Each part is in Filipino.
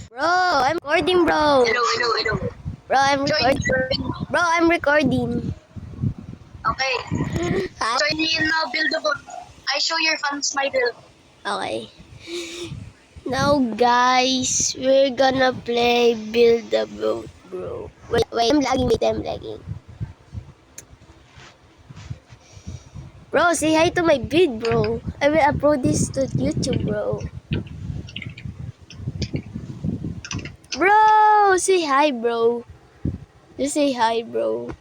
Bro, I'm recording, bro. Hello. Bro, I'm Join, recording. join. Bro, I'm recording. Okay. Ha? Join me in build a boat. I show your fans my build. Okay. Now, guys, we're gonna play Build a Boat, bro. Wait, I'm lagging. Bro, say hi to my vid, bro. I will upload this to YouTube, bro. Bro, say hi, bro. Just say hi, bro.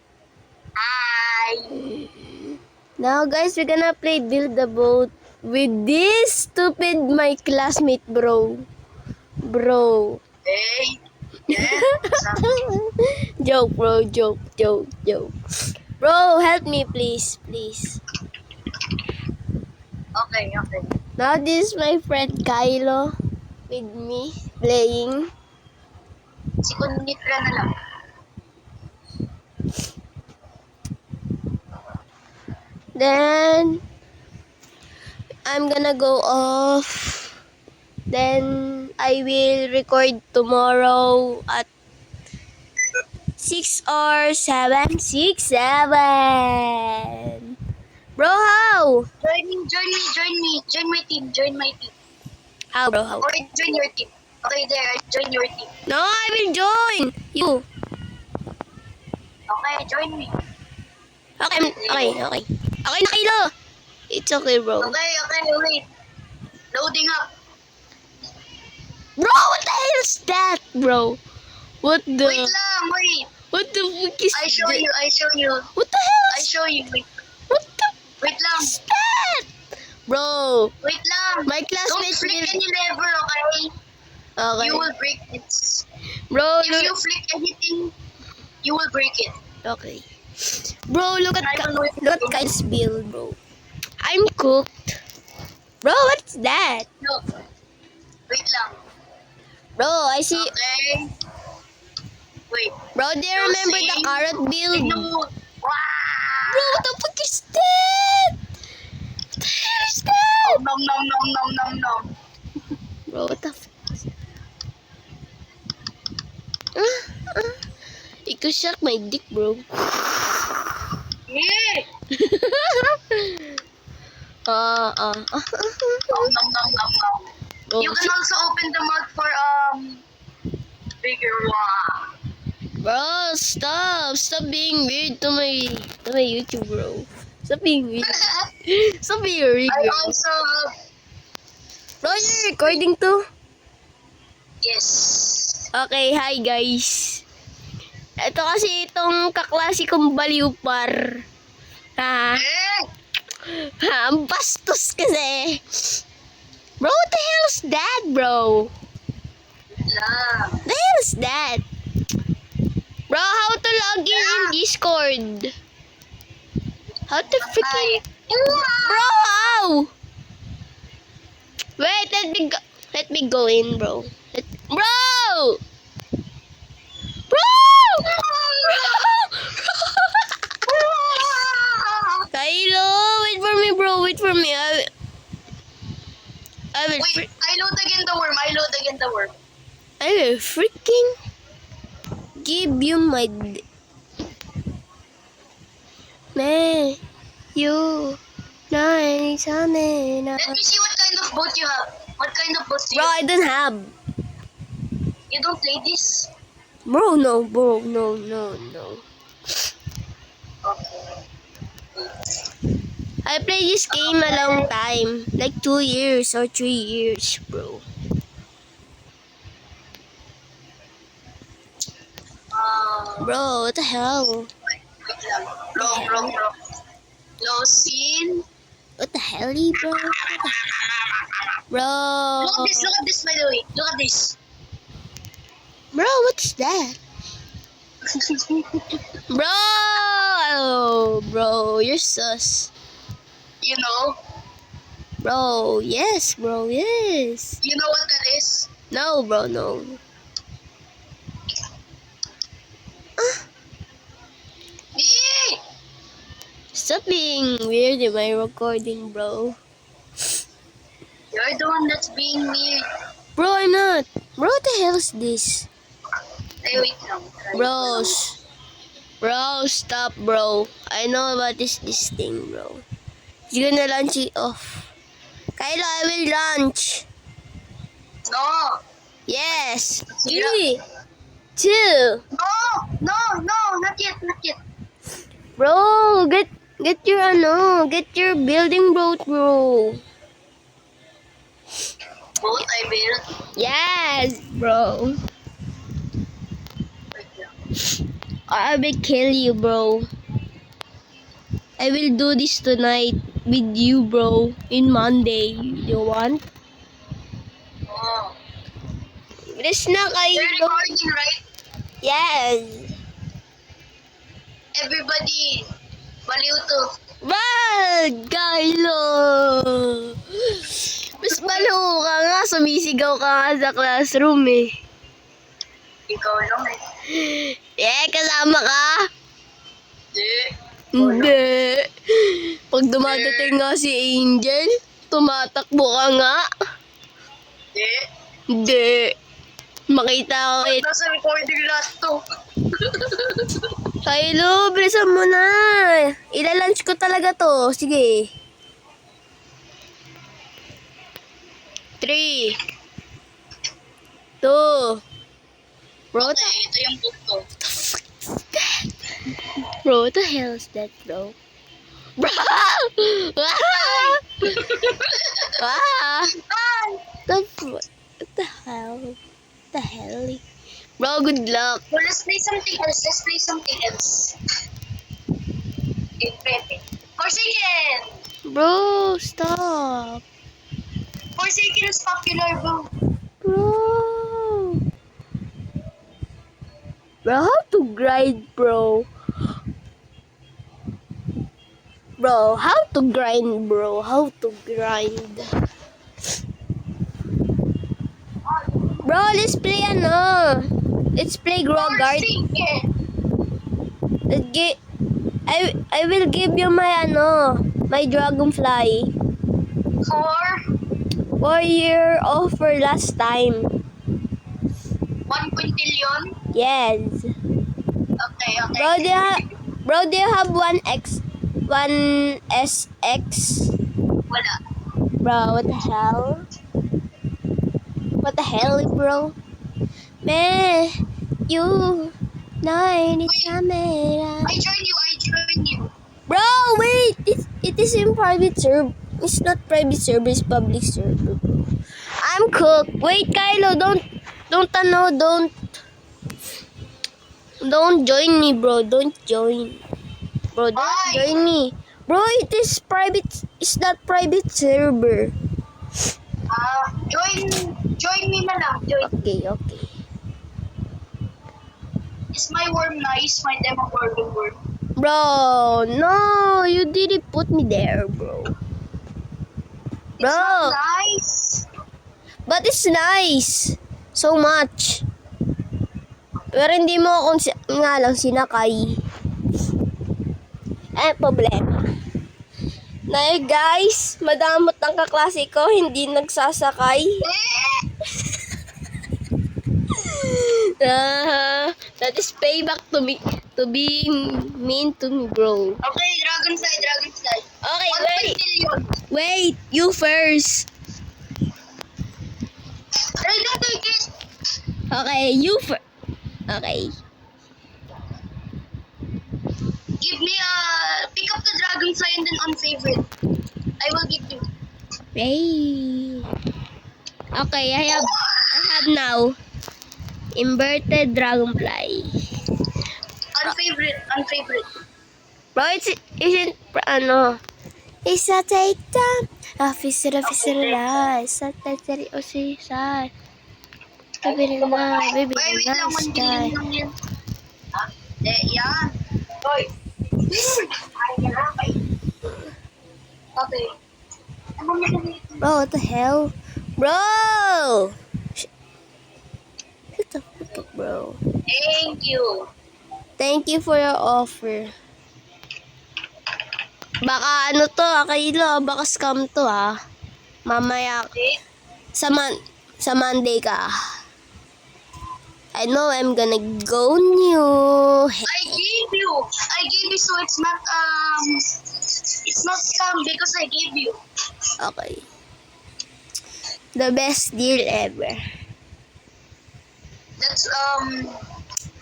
Hi. Now, guys, we're gonna play Build a Boat with this stupid my classmate, bro. Bro. Hey. Yeah. What's up? Joke, bro. Joke. Bro, help me, please. Okay. Now, this is my friend Kylo with me playing. Si Kunitra na lang. Then, I'm gonna go off. Then, I will record tomorrow at 6 or 7. 6, 7. Bro, how? Join me. Join my team. How, bro, how? Or join your team. Okay, there. I join your team. No, I will join. You. Okay, join me. Okay. Okay na, Kylo. It's okay, bro. Okay, wait. Loading up. Bro, what the hell is that, bro? What the? Wait lang, wait. What the fuck is I show that? you. What the hell I is? show you. Wait What the lang. is that? Bro, Wait lang. my Don't classmates flick will. any lever, okay? Okay. You will break it. Bro, If you flick anything, you will break it. okay. Bro, look at I don't know if look at Kyle's build, bro. I'm cooked. Bro, what's that? No. Wait lang. Bro, I see. Okay. Wait. Bro, do you remember the carrot build? No. Wow. Bro, what the fuck is that? What the hell is that? Nom. Bro, what the fuck? It could suck my dick, bro. Yeah. Bro, You can also open the mouth for bigger one. bro, stop being weird to my YouTube, bro. Stop being weird. Stop being weird, I bro. also Bro, you're recording too? yes. Okay, hi guys. Ito kasi itong kaklase kong baliwpar. Ha? Eh. Ang bastos kasi. Bro, what the hell is that, bro? Lang. The hell is that? Bro, how to log in Discord? How to freaking... Bro, how? Wait, let me go in, bro. Bro! Kylo, wait for me, bro. Wait for me. I will Wait, I load again the worm. I will freaking give you my man. You nice honey. Let me see what kind of boat you have. What kind of boat do Bro, you I don't have. You don't play this? Bro, no. Okay. I play this game a long time. Like 2 years or 3 years, bro. Bro, what the hell? Wait lang. Wrong. Low scene. What the hell, bro? Bro. Look at this by the way. Look at this. Bro, what's that? Bro! Oh, bro, you're sus. You know? Bro, yes, bro, yes. You know what that is? No, bro, no. Eh! Stop being weird in my recording, bro. You're the one that's being weird. Bro, I'm not. Bro, what the hell is this? Ay, wait lang. Bros. Bro, stop, bro. I know what is this thing, bro. You gonna launch it off. Kylo, I will launch. No! Yes. Yeah. 3, 2. No, not yet. Bro, get your building boat, bro. Boat I built. Yes, bro. Wait lang. I will kill you, bro. I will do this tonight with you, bro. In Monday. You want? Oh. Bilis na You're kayo. recording, right? Yes. Everybody, baliw to. Wag, Kylo. Mas balo ka nga. Sumisigaw ka nga sa classroom eh. Ikaw lang eh. Kasama ka? Di. Hindi. Pag dumadating nga si Angel, tumatakbo ka nga. Di. Hindi. Makita ko kay Nasa recording lahat to. Kylo, bilisan mo na. Ilalunch ko talaga to. Sige. 3, 2. Bro, Okay, ito yung book ko. Bro, what the hell is that, bro? Bro! Ah! What the hell? What the hell? Bro, good luck. So let's play something else. Okay, Pepe. Forsaken! Bro, stop. Forsaken is popular, bro. Bro. Bro, how to grind, bro? Bro, how to grind, bro? How to grind? Bro, let's play Let's play Grogart. Forsaken! I will give you my my dragonfly. For your offer last time. 1 quintillion? Yes. Okay. Bro, do you have 1SX? Wala. Bro, what the hell? What the hell, bro? Man, you nine it's camera. I join you. Bro, wait! It is in private server. It's not private server, it's public server. I'm cooked. Wait, Kylo, don't join me, bro. Don't join. Bro, don't Why? join me. Bro, it is private. It's not private server. Join me na lang. Okay. Is my worm nice? My Demogorgon worm. Bro, no, you didn't put me there, bro. It's Bro, not nice. but it's nice. So much. Pero hindi mo akong nga lang sinakay. Problema. Na guys, madamot ang kaklase ko, hindi nagsasakay. That is payback to being mean to me, bro. Okay, dragonfly. Okay, 1 quintillion. wait, you first. I don't take it. Okay, you first. Okay. Give me pick up the dragonfly and then unfavorite. I will give you. Hey. Okay, I have now inverted dragonfly. Unfavorite. Bro, isn't It's a take time. Officer, la. It's a take officer. Baby na, Wait lang, 1 billion lang yan. Yan. Hoy. Okay. Bro, what the hell? Bro! Shut the fuck up, bro. Thank you. Thank you for your offer. Baka Kylo, baka scam to Mamaya, Okay. Sa Monday ka. I know I'm gonna go new. I gave you so it's not scam because I gave you. Okay. The best deal ever. That's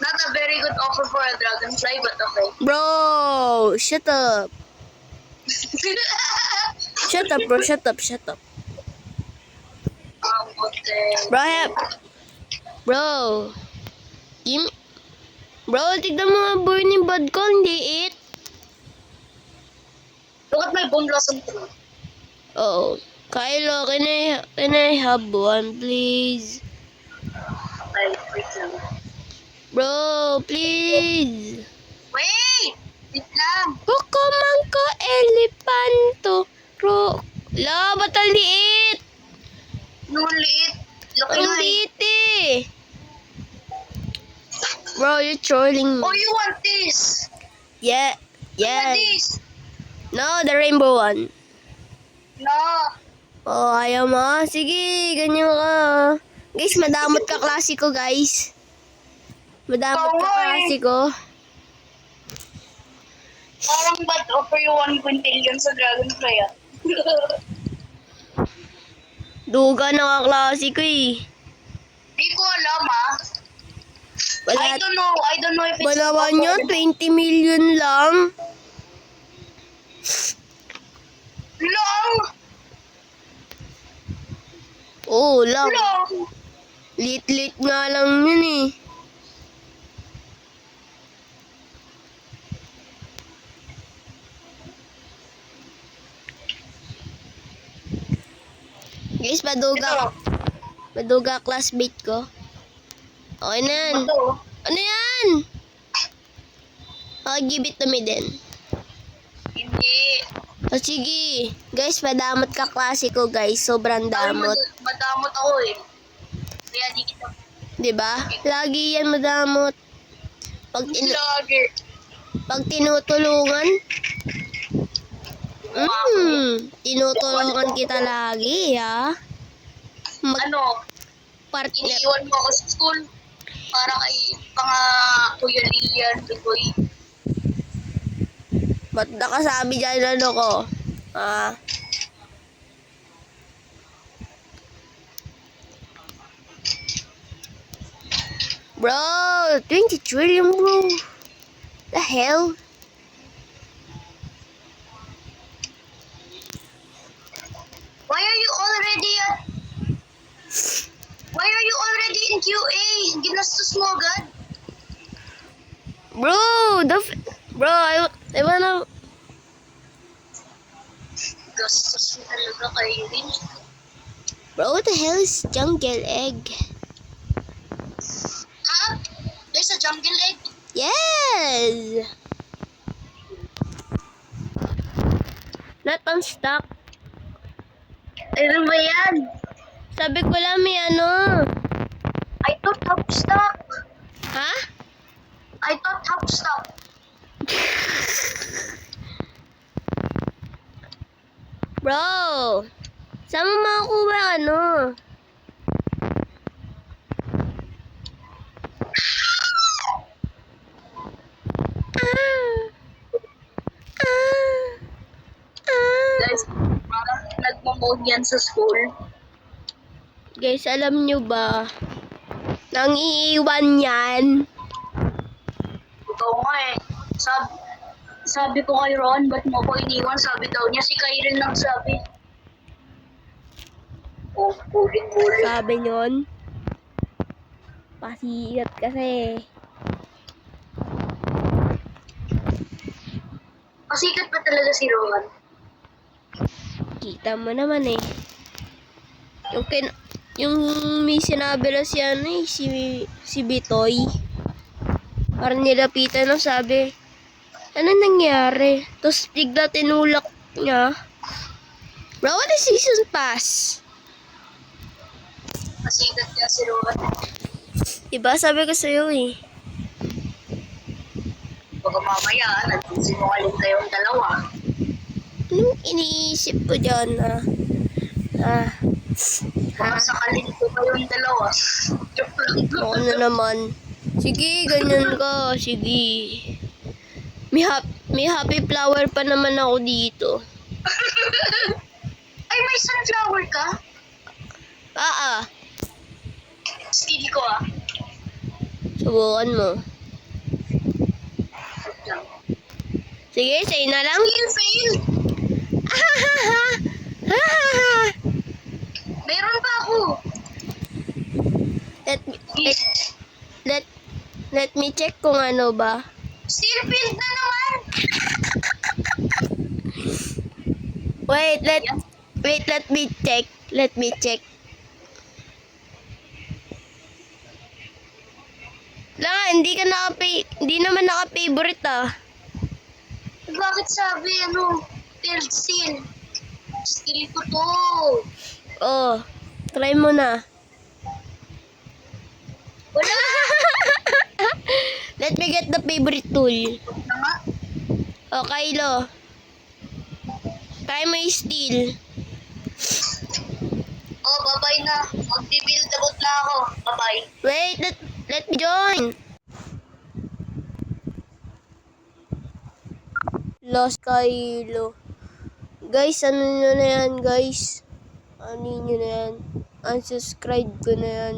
not a very good offer for a dragonfly, but okay. Bro, shut up. Shut up, bro. Shut up. Okay. Bro. Bro, tignan mo nga burning bud ko. Hindi it. Look at my bone blossom tree. Oh. Kylo, can I have one, please? Okay, wait lang. Bro, please. Wait lang. Kukumang ko elepanto. Bro. La, ba't ang liit? No, liit. Laki Ang nga eh. liit eh. Bro, you're trolling me. Oh, you want this? Yeah. You want Yeah. this? No, the rainbow one. No. Oh, ayaw mo. Sige, ganyan ka. Guys, madamot ka klasiko, guys. Madamot ka klasiko. Parang bad offer you 1 quintillion sa dragonfly ah. Duga na ka klasiko eh. Di ko alam ah. I Wala. don't know if it's Balawan yun, 20 million lang. Long! Oo, lang. Long! Lit-lit nga lang yun eh. Guys, maduga classmate ko. Okay na yan. Ito. Ano yan? Okay, give it to me then. Hindi. O sige. Guys, madamot ka klase ko, guys. Sobrang damot. Madamot ako eh. Kaya di kita. Diba? Lagi yan madamot. Vlogger. Pag tinutulungan, tinutulungan kita lagi, ha? Ano? Partner. Iniiwan mo ako sa school. Para kay mga Kuya Lilian, Bigoy. Ba't nakasabi dyan ano ko? Ah. Bro, 20 trillion, bro. The hell? Why are you already in QA? Ginastos mo agad? Bro, I wanna... Gastos mo talaga kayo rin. Bro, what the hell is jungle egg? Ha? There's a jungle egg? Yes! Not on stock. Ano ba yan? Sabi ko lang may ano. I thought top stock. Ha? I thought top stock. Bro, saan mo makakuha ano? Guys, parang nagmamode yan sa school. Guys, alam nyo ba? Nang iiwan yan. Ikaw nga eh. Sabi ko kay Ron, ba't mo ko iniwan? Sabi daw niya, si Kyril lang sabi. Oh, buling. Sabi nyon. Pasikat kasi. Pasikat pa talaga si Ron. Kita mo naman eh. Yung may sinabi lang si ano eh, si Bitoy. Parang nilapitan ng sabi, ano nangyari? Tapos bigla tinulak niya. Bro, what is season pass? Pasikat niya si Ron. Diba sabi ko sa'yo eh. Baka mamaya, nagsisinungaling kayong dalawa. Anong iniisip ko dyan Baka sakalin ko kayong dalawa. Joke lang. Ako na naman. Sige, ganyan ka. Sige. May happy flower pa naman ako dito. Ay, may sunflower ka? Steal ko ah. Subukan mo. Sige, sa'yo na lang. Fail! Meron pa ako. Let me check kung ano ba. Still failed na naman. Wait, let me check. Let me check. Lang, hindi naman naka-favorite ah. Bakit sabi failed steal? Steal ko to. Oh, try mo na. Wala. Let me get the favorite tool. Na nga. Oh, Kylo. Try mo i-steal. Oh, bye-bye na. Mag-build about na ako. Bye-bye. Wait, let me join. Lost Kylo. Guys, ano nyo na yan, guys? Ano nyo na yan? Unsubscribe ko na yan.